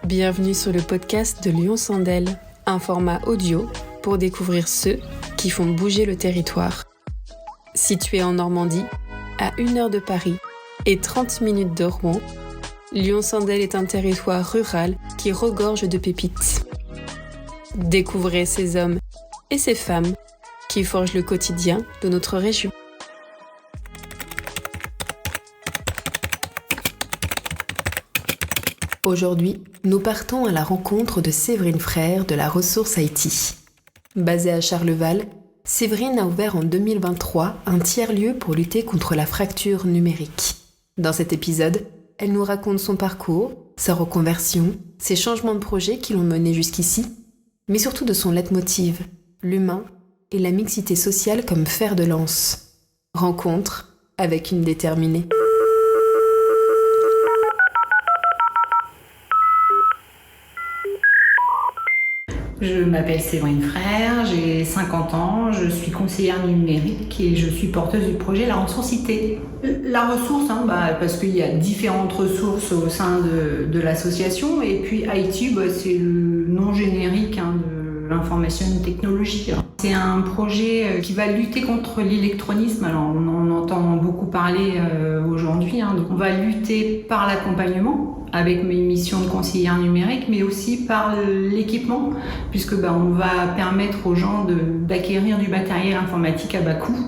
Bienvenue sur le podcast de Lyon Sandel, un format audio pour découvrir ceux qui font bouger le territoire. Situé en Normandie, à 1 heure de Paris et 30 minutes de Rouen, Lyon Sandel est un territoire rural qui regorge de pépites. Découvrez ces hommes et ces femmes qui forgent le quotidien de notre région. Aujourd'hui, nous partons à la rencontre de Séverine Frère de la Ressource IT. Basée à Charleval, Séverine a ouvert en 2023 un tiers-lieu pour lutter contre la fracture numérique. Dans cet épisode, elle nous raconte son parcours, sa reconversion, ses changements de projet qui l'ont menée jusqu'ici, mais surtout de son leitmotiv, l'humain et la mixité sociale comme fer de lance. Rencontre avec une déterminée. Je m'appelle Séverine Frère, j'ai 50 ans, je suis conseillère numérique et je suis porteuse du projet La Ressource IT. La ressource, parce qu'il y a différentes ressources au sein de l'association, et puis IT, c'est le nom générique de l'information et technologie. C'est un projet qui va lutter contre l'électronisme. Alors on en entend beaucoup parler aujourd'hui. Donc on va lutter par l'accompagnement avec mes missions de conseillère numérique, mais aussi par l'équipement, puisque on va permettre aux gens d'acquérir du matériel informatique à bas coût.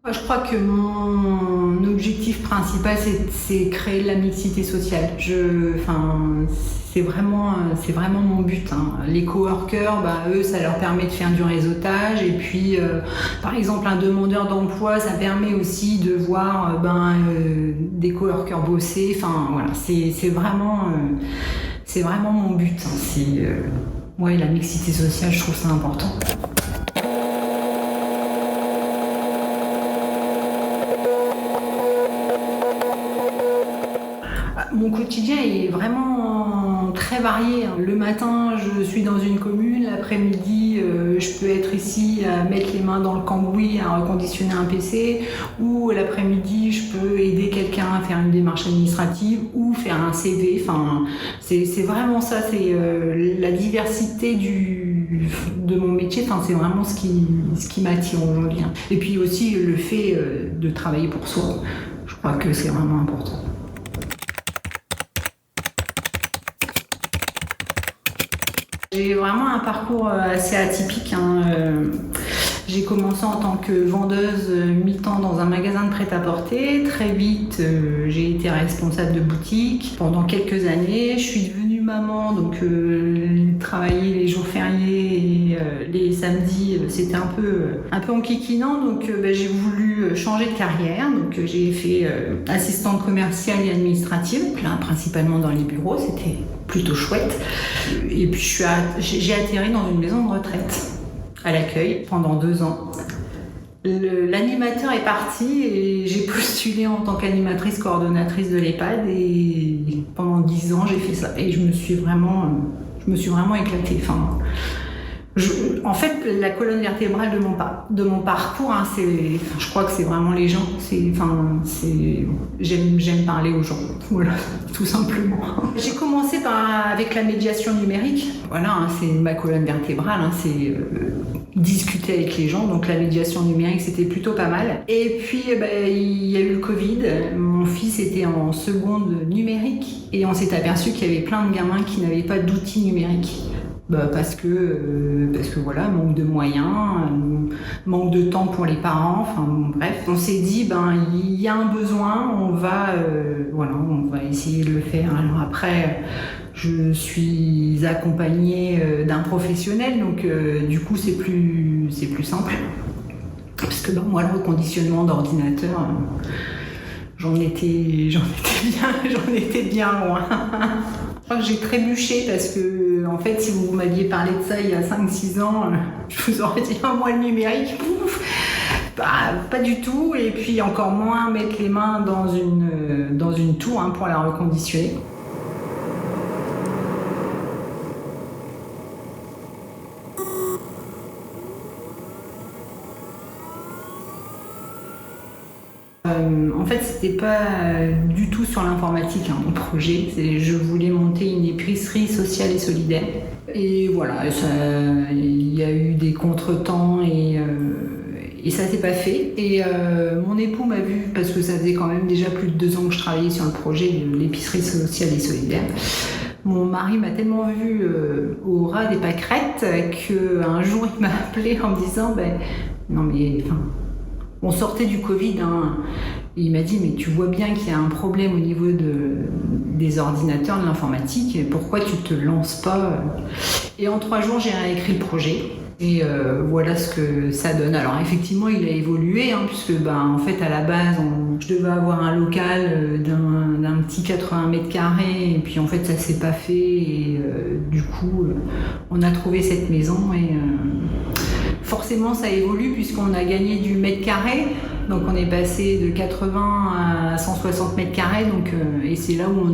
Je crois que mon objectif principal, c'est créer de la mixité sociale. C'est vraiment mon but. Les coworkers, eux, ça leur permet de faire du réseautage. Et puis, par exemple, un demandeur d'emploi, ça permet aussi de voir des coworkers bosser. C'est vraiment mon but. La mixité sociale, je trouve ça important. Mon quotidien est vraiment très varié. Le matin, je suis dans une commune. L'après-midi, je peux être ici à mettre les mains dans le cambouis, à reconditionner un PC. Ou l'après-midi, je peux aider quelqu'un à faire une démarche administrative ou faire un CV. C'est vraiment ça. C'est la diversité de mon métier. C'est vraiment ce qui m'attire aujourd'hui. Et puis aussi le fait de travailler pour soi. Je crois que c'est vraiment important. J'ai vraiment un parcours assez atypique. J'ai commencé en tant que vendeuse mi-temps dans un magasin de prêt-à-porter. Très vite, j'ai été responsable de boutique pendant quelques années. Je suis devenue maman, donc travailler les jours fériés et les samedis, c'était un peu enquiquinant. Donc j'ai voulu changer de carrière. Donc j'ai fait assistante commerciale et administrative, là, principalement dans les bureaux. C'était plutôt chouette. Et puis j'ai atterri dans une maison de retraite à l'accueil pendant 2 ans. L'animateur est parti et j'ai postulé en tant qu'animatrice coordonnatrice de l'EHPAD, et pendant 10 ans j'ai fait ça et je me suis vraiment éclatée. En fait, la colonne vertébrale de mon parcours, je crois que c'est vraiment les gens. J'aime parler aux gens, voilà, tout simplement. J'ai commencé avec la médiation numérique. Voilà, c'est ma colonne vertébrale, c'est discuter avec les gens. Donc la médiation numérique, c'était plutôt pas mal. Et puis, il y a eu le Covid. Mon fils était en seconde numérique et on s'est aperçu qu'il y avait plein de gamins qui n'avaient pas d'outils numériques. Parce que voilà, manque de moyens, manque de temps pour les parents, bref. On s'est dit, il y a un besoin, on va essayer de le faire. Alors après, je suis accompagnée d'un professionnel, donc du coup c'est plus simple. Parce que moi, le reconditionnement d'ordinateur, j'en étais bien loin. Je crois que j'ai trébuché parce que, en fait, si vous m'aviez parlé de ça il y a 5-6 ans, je vous aurais dit moi le numérique, pas du tout. Et puis encore moins mettre les mains dans une tour pour la reconditionner. En fait, c'était pas du tout sur l'informatique, mon projet. Je voulais monter une épicerie sociale et solidaire. Et voilà, il y a eu des contretemps et ça s'est pas fait. Et mon époux m'a vu, parce que ça faisait quand même déjà plus de 2 ans que je travaillais sur le projet de l'épicerie sociale et solidaire. Mon mari m'a tellement vu au ras des pâquerettes qu'un jour il m'a appelé en me disant non mais on sortait du Covid, et il m'a dit mais tu vois bien qu'il y a un problème au niveau des ordinateurs, de l'informatique, pourquoi tu te lances pas? Et en 3 jours j'ai réécrit le projet. Et voilà ce que ça donne. Alors effectivement, il a évolué, puisque en fait à la base, je devais avoir un local d'un petit 80 mètres carrés, et puis en fait ça s'est pas fait, et du coup on a trouvé cette maison, et forcément ça évolue puisqu'on a gagné du mètre carré. Donc on est passé de 80 à 160 mètres carrés, et c'est là où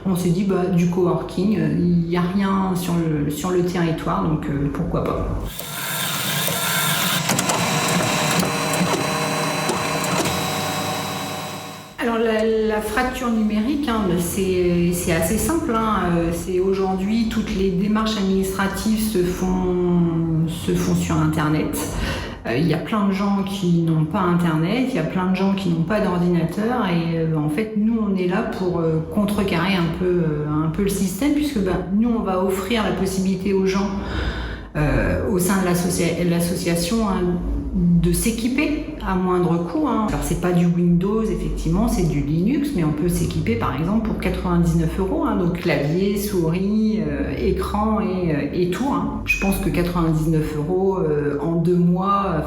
on s'est dit du coworking, il n'y a rien sur le territoire, donc pourquoi pas. Alors la fracture numérique, c'est assez simple. C'est aujourd'hui, toutes les démarches administratives se font sur Internet. Il y a plein de gens qui n'ont pas Internet, il y a plein de gens qui n'ont pas d'ordinateur, et en fait nous on est là pour contrecarrer un peu le système, puisque nous on va offrir la possibilité aux gens au sein de l'association de s'équiper à moindre coût. Alors c'est pas du Windows, effectivement, c'est du Linux, mais on peut s'équiper par exemple pour 99 €, donc clavier, souris, écran et tout. Je pense que 99 € en 2 mois,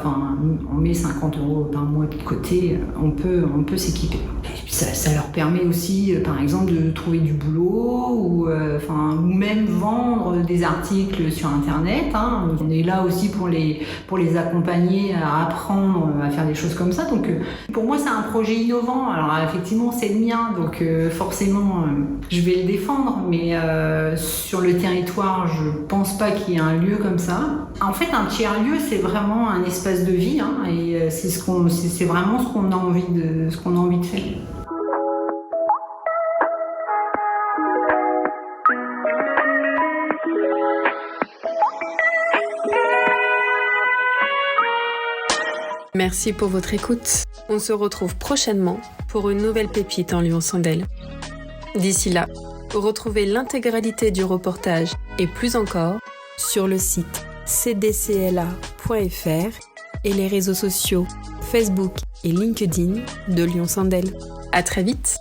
on met 50 € par mois de côté, on peut s'équiper. Et puis ça leur permet aussi, par exemple, de trouver du boulot ou même vendre des articles sur Internet. On est là aussi pour les accompagner à apprendre à faire des choses comme ça. Donc pour moi c'est un projet innovant. Alors effectivement c'est le mien, donc forcément je vais le défendre, mais sur le territoire je pense pas qu'il y ait un lieu comme ça. En fait un tiers-lieu c'est vraiment un espace de vie, et c'est vraiment ce qu'on a envie de faire. Merci pour votre écoute. On se retrouve prochainement pour une nouvelle pépite en Lyon-Sandel. D'ici là, retrouvez l'intégralité du reportage et plus encore sur le site cdcla.fr et les réseaux sociaux Facebook et LinkedIn de Lyon-Sandel. À très vite!